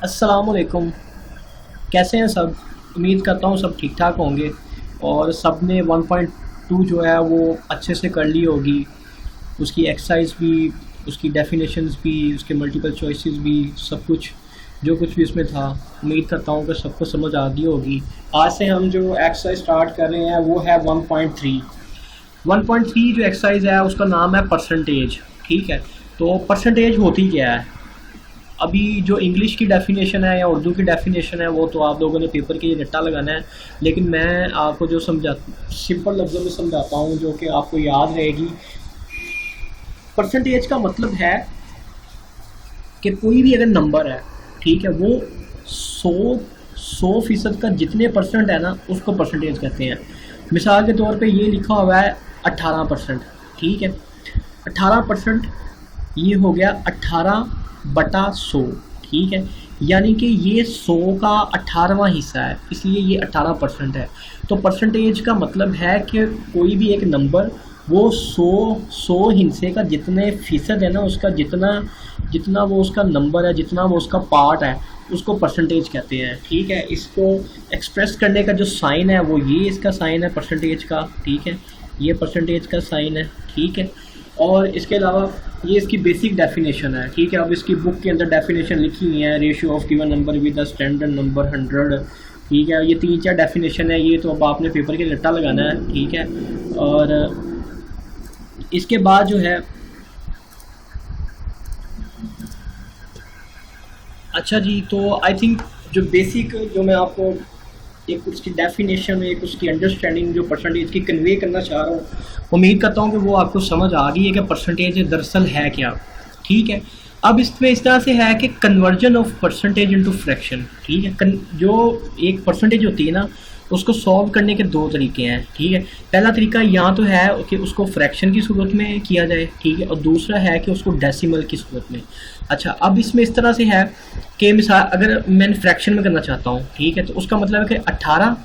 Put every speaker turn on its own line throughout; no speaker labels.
अस्सलाम वालेकुम। कैसे हैं सब? उम्मीद करता हूँ सब ठीक ठाक होंगे और सब ने 1.2 जो है वो अच्छे से कर ली होगी। उसकी एक्सरसाइज भी, उसकी डेफिनेशंस भी, उसके मल्टीपल चॉइसेस भी, सब कुछ जो कुछ भी उसमें था, उम्मीद करता हूँ कि सबको समझ आ गई होगी। आज से हम जो एक्सरसाइज स्टार्ट कर रहे हैं वो है 1.3। 1.3 जो एक्सरसाइज है उसका नाम है परसेंटेज। ठीक है, तो परसेंटेज होती क्या है? अभी जो इंग्लिश की डेफिनेशन है या उर्दू की डेफिनेशन है वो तो आप लोगों ने पेपर के लिए रट्टा लगाना है, लेकिन मैं आपको जो समझा सिंपल लफ्ज़ों में समझाता हूँ जो कि आपको याद रहेगी। परसेंटेज का मतलब है कि कोई भी अगर नंबर है, ठीक है, वो 100% का जितने परसेंट है ना उसको परसेंटेज कहते हैं। मिसाल के तौर पे ये लिखा हुआ है 18%। ठीक है, 18% ये हो गया 18/100। ठीक है, यानी कि ये 100 का 18वां हिस्सा है, इसलिए ये 18% है। तो परसेंटेज का मतलब है कि कोई भी एक नंबर वो 100 हिस्से का जितने फ़ीसद है ना उसका जितना जितना वो उसका नंबर है, जितना वो उसका पार्ट है, उसको परसेंटेज कहते हैं। ठीक है, इसको एक्सप्रेस करने का जो साइन है वो ये इसका साइन है परसेंटेज का। ठीक है, ये परसेंटेज का साइन है। ठीक है, और इसके अलावा ये इसकी बेसिक डेफिनेशन है। ठीक है, अब इसकी बुक के अंदर डेफिनेशन लिखी हुई है, ratio of given number with the standard number 100। ठीक है, ये 3-4 डेफिनेशन है, ये तो अब आपने पेपर के रट्टा लगाना है। ठीक है, और इसके बाद जो है, अच्छा जी, तो आई थिंक जो बेसिक जो मैं आपको एक उसकी डेफिनेशन, एक उसकी अंडरस्टैंडिंग जो परसेंटेज की कन्वे करना चाह रहा हूँ, उम्मीद करता हूँ कि वो आपको समझ आ गई है कि परसेंटेज दरअसल है क्या। ठीक है, अब इसमें इस तरह से है कि conversion of percentage into fraction. ठीक है, जो एक परसेंटेज होती है ना उसको सॉल्व करने के दो तरीके हैं। ठीक है, पहला तरीका यहाँ तो है कि उसको फ्रैक्शन की सूरत में किया जाए। ठीक है, और दूसरा है कि उसको डेसिमल की सूरत में। अच्छा, अब इसमें इस तरह से है कि मिसाल अगर मैंने फ्रैक्शन में करना चाहता हूँ, ठीक है, तो उसका मतलब है कि 18।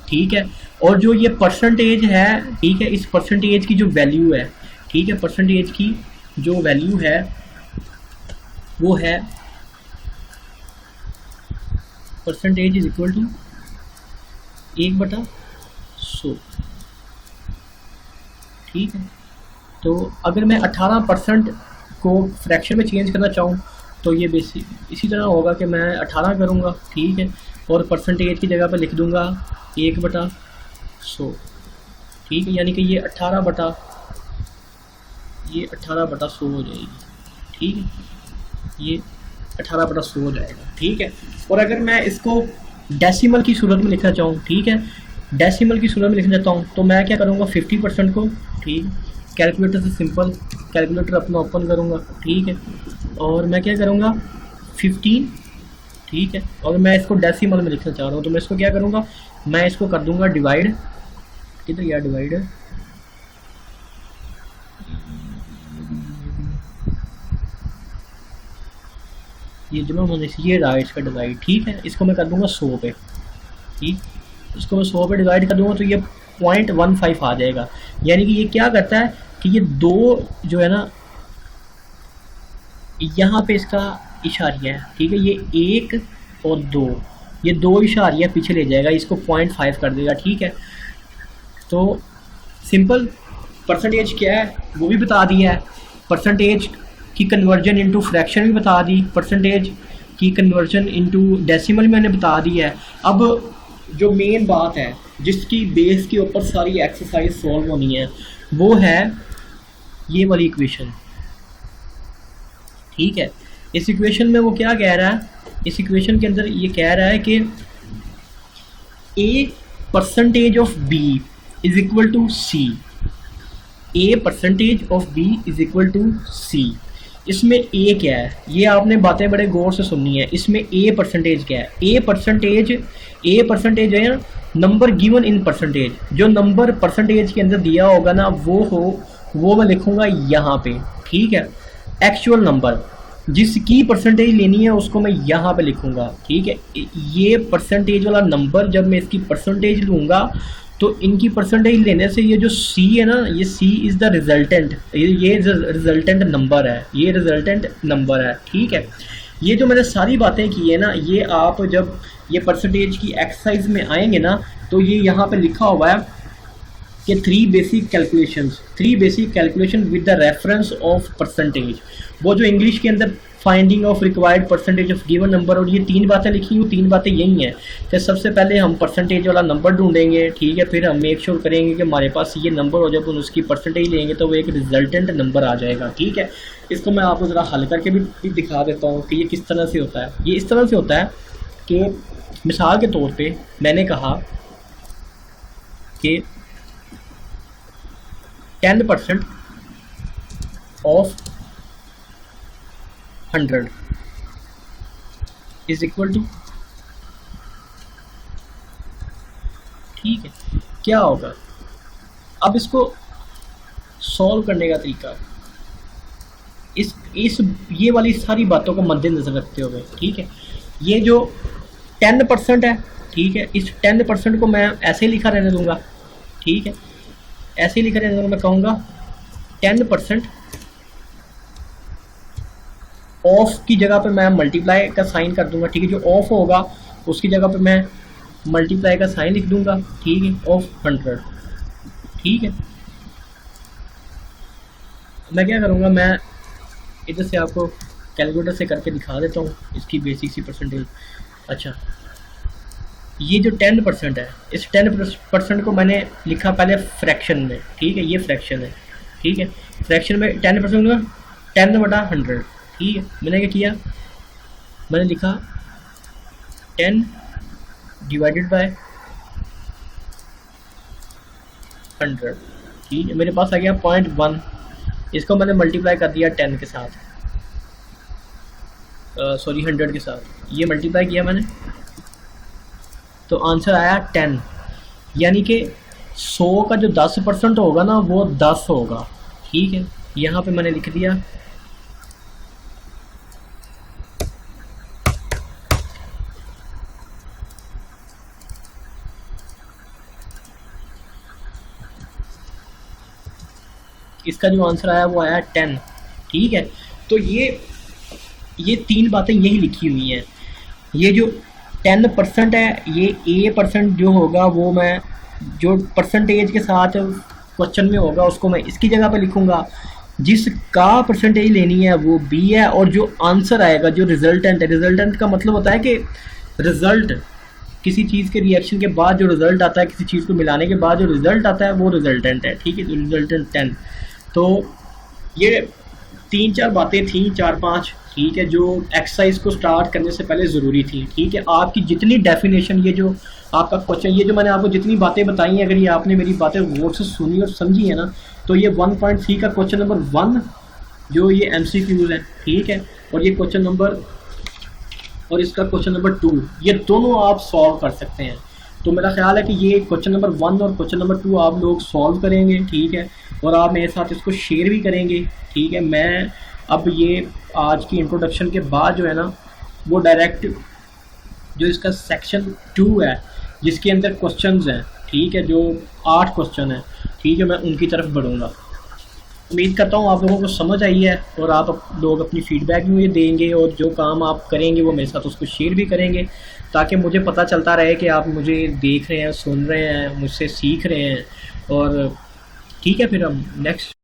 ठीक है, और जो ये परसेंटेज है, ठीक है, इस परसेंटेज की जो वैल्यू है, ठीक है, परसेंटेज की जो वैल्यू है वो है परसेंटेज इज इक्वल टू 1/100। ठीक है, तो अगर मैं 18% को फ्रैक्शन में चेंज करना चाहूँ तो ये बेसिक इसी तरह होगा कि मैं 18 करूँगा। ठीक है, और परसेंटेज की जगह पर लिख दूँगा 1/100। ठीक है, यानी कि ये 18/100 हो जाएगी। ठीक है, ये 18/100 हो जाएगा। ठीक है, और अगर मैं इसको डेसिमल की सूरत में लिखना चाहूँ, ठीक है, डेसिमल की सूरत में लिखना चाहता हूँ तो मैं क्या करूँगा 50% को, ठीक, कैलकुलेटर से सिंपल कैलकुलेटर अपना ओपन करूँगा। ठीक है, और मैं क्या करूँगा 15। ठीक है, और मैं इसको डेसिमल में लिखना चाह रहा हूँ तो मैं इसको क्या करूँगा, मैं इसको कर दूँगा डिवाइड। किधर गया डिवाइड? ये जमा होने से ये रहा इसका डिवाइड। ठीक है, इसको मैं कर दूँगा 100 पे। ठीक, इसको मैं 100 पे डिवाइड कर दूँगा तो ये 0.15 आ जाएगा। यानी कि ये क्या करता है कि ये दो जो है ना, यहाँ पे इसका इशारिया है। ठीक है, ये 1 और 2, ये दो इशारिया पीछे ले जाएगा, इसको 0.5 कर देगा। ठीक है, तो सिंपल परसेंटेज क्या है वो भी बता दिया है, परसेंटेज की कन्वर्जन इनटू फ्रैक्शन भी बता दी, परसेंटेज की कन्वर्जन इनटू डेसिमल मैंने बता दी है। अब जो मेन बात है जिसकी बेस के ऊपर सारी एक्सरसाइज सॉल्व होनी है वो है ये वाली इक्वेशन। ठीक है, इस इक्वेशन में वो क्या कह रहा है, इस इक्वेशन के अंदर ये कह रहा है कि A percentage of B is equal to C. A percentage of B is equal to C. इसमें ए क्या है, ये आपने बातें बड़े गौर से सुननी है। इसमें ए परसेंटेज क्या है, ए परसेंटेज है नंबर गिवन इन परसेंटेज। जो नंबर परसेंटेज के अंदर दिया होगा ना वो मैं लिखूंगा यहाँ पे। ठीक है, एक्चुअल नंबर जिसकी परसेंटेज लेनी है उसको मैं यहाँ पे लिखूंगा। ठीक है, ये परसेंटेज वाला नंबर जब मैं इसकी परसेंटेज लूँगा तो इनकी परसेंटेज लेने से ये जो सी है ना, ये सी इज़ द रिजल्टेंट, ये रिजल्टेंट नंबर है, ये रिजल्टेंट नंबर है। ठीक है, ये जो मैंने सारी बातें की है ना, ये आप जब ये परसेंटेज की एक्सरसाइज में आएंगे ना, तो ये यहाँ पे लिखा हुआ है कि three basic calculation with the reference of percentage. वो जो इंग्लिश के अंदर finding of required percentage of given number, और ये 3 बातें लिखी हुई, 3 बातें यही हैं कि सबसे पहले हम परसेंटेज वाला नंबर ढूंढेंगे, ठीक है, फिर हम मेक श्योर करेंगे कि हमारे पास ये नंबर हो, जब हम उसकी परसेंटेज लेंगे तो वो एक रिजल्टेंट नंबर आ जाएगा, ठीक है। इसको मैं आपको ज़रा हल करके भी दिखा देता हूँ कि ये किस तरह से होता है। ये इस तरह से होता है कि मिसाल के तौर पर मैंने कहा कि 10% ऑफ 100 इज इक्वल टू, ठीक है, क्या होगा। अब इसको सॉल्व करने का तरीका इस ये वाली सारी बातों को मद्देनजर रखते हुए, ठीक है, ये जो 10% है, ठीक है, इस 10% को मैं ऐसे ही लिखा रहने दूंगा, ठीक है, ऐसे ही लिखा रहने दूंगा। मैं कहूँगा 10% ऑफ की जगह पे मैं मल्टीप्लाई का साइन कर दूंगा, ठीक है, जो ऑफ होगा उसकी जगह पे मैं मल्टीप्लाई का साइन लिख दूंगा, ठीक है, ऑफ 100, ठीक है। मैं क्या करूँगा, मैं इधर से आपको कैलकुलेटर से करके दिखा देता हूँ इसकी बेसिक सी परसेंटेज। अच्छा, ये जो 10% है, इस 10% को मैंने लिखा पहले फ्रैक्शन में, ठीक है, ये फ्रैक्शन है, ठीक है, फ्रैक्शन में 10% में 10/100, ठीक है। मैंने क्या किया, मैंने लिखा 10 डिवाइडेड बाय 100, ठीक है, मेरे पास आ गया 0.1। इसको मैंने मल्टीप्लाई कर दिया 10 के साथ, सॉरी 100 के साथ, ये मल्टीप्लाई किया मैंने, तो आंसर आया 10। यानी कि 100 का जो 10% होगा ना, वो 10 होगा, ठीक है। यहाँ पे मैंने लिख दिया इसका जो आंसर आया वो आया 10, ठीक है। तो ये 3 बातें यही लिखी हुई हैं। ये जो 10% है, ये A% जो होगा वो मैं जो परसेंटेज के साथ क्वेश्चन में होगा उसको मैं इसकी जगह पे लिखूंगा, जिसका परसेंटेज लेनी है वो B है, और जो आंसर आएगा, जो रिजल्टेंट है, रिजल्टेंट का मतलब होता है कि रिजल्ट, किसी चीज़ के रिएक्शन के बाद जो रिजल्ट आता है, किसी चीज़ को मिलाने के बाद जो रिजल्ट आता है वो रिजल्टेंट है, ठीक है, तो रिजल्टेंट 10। तो ये 3-4 बातें थी, 4-5, ठीक है, जो एक्सरसाइज को स्टार्ट करने से पहले ज़रूरी थी, ठीक है। आपकी जितनी डेफिनेशन, ये जो आपका क्वेश्चन, ये जो मैंने आपको जितनी बातें बताई हैं, अगर ये आपने मेरी बातें गौर से सुनी और समझी है ना, तो ये 1.3 का क्वेश्चन नंबर 1 जो ये MCQs है, ठीक है, और ये क्वेश्चन नंबर, और इसका क्वेश्चन नंबर 2, ये दोनों आप सॉल्व कर सकते हैं। तो मेरा ख्याल है कि ये क्वेश्चन नंबर 1 और क्वेश्चन नंबर 2 आप लोग सॉल्व करेंगे, ठीक है, और आप मेरे साथ इसको शेयर भी करेंगे, ठीक है। मैं अब ये आज की इंट्रोडक्शन के बाद जो है ना, वो डायरेक्ट जो इसका सेक्शन 2 है जिसके अंदर क्वेश्चंस हैं, ठीक है, जो 8 क्वेश्चन हैं, ठीक है, मैं उनकी तरफ बढ़ूँगा। उम्मीद करता हूँ आप लोगों को समझ आई है, और आप लोग अपनी फीडबैक भी मुझे देंगे, और जो काम आप करेंगे वो मेरे साथ उसको शेयर भी करेंगे, ताकि मुझे पता चलता रहे कि आप मुझे देख रहे हैं, सुन रहे हैं, मुझसे सीख रहे हैं। और ठीक है, फिर हम नेक्स्ट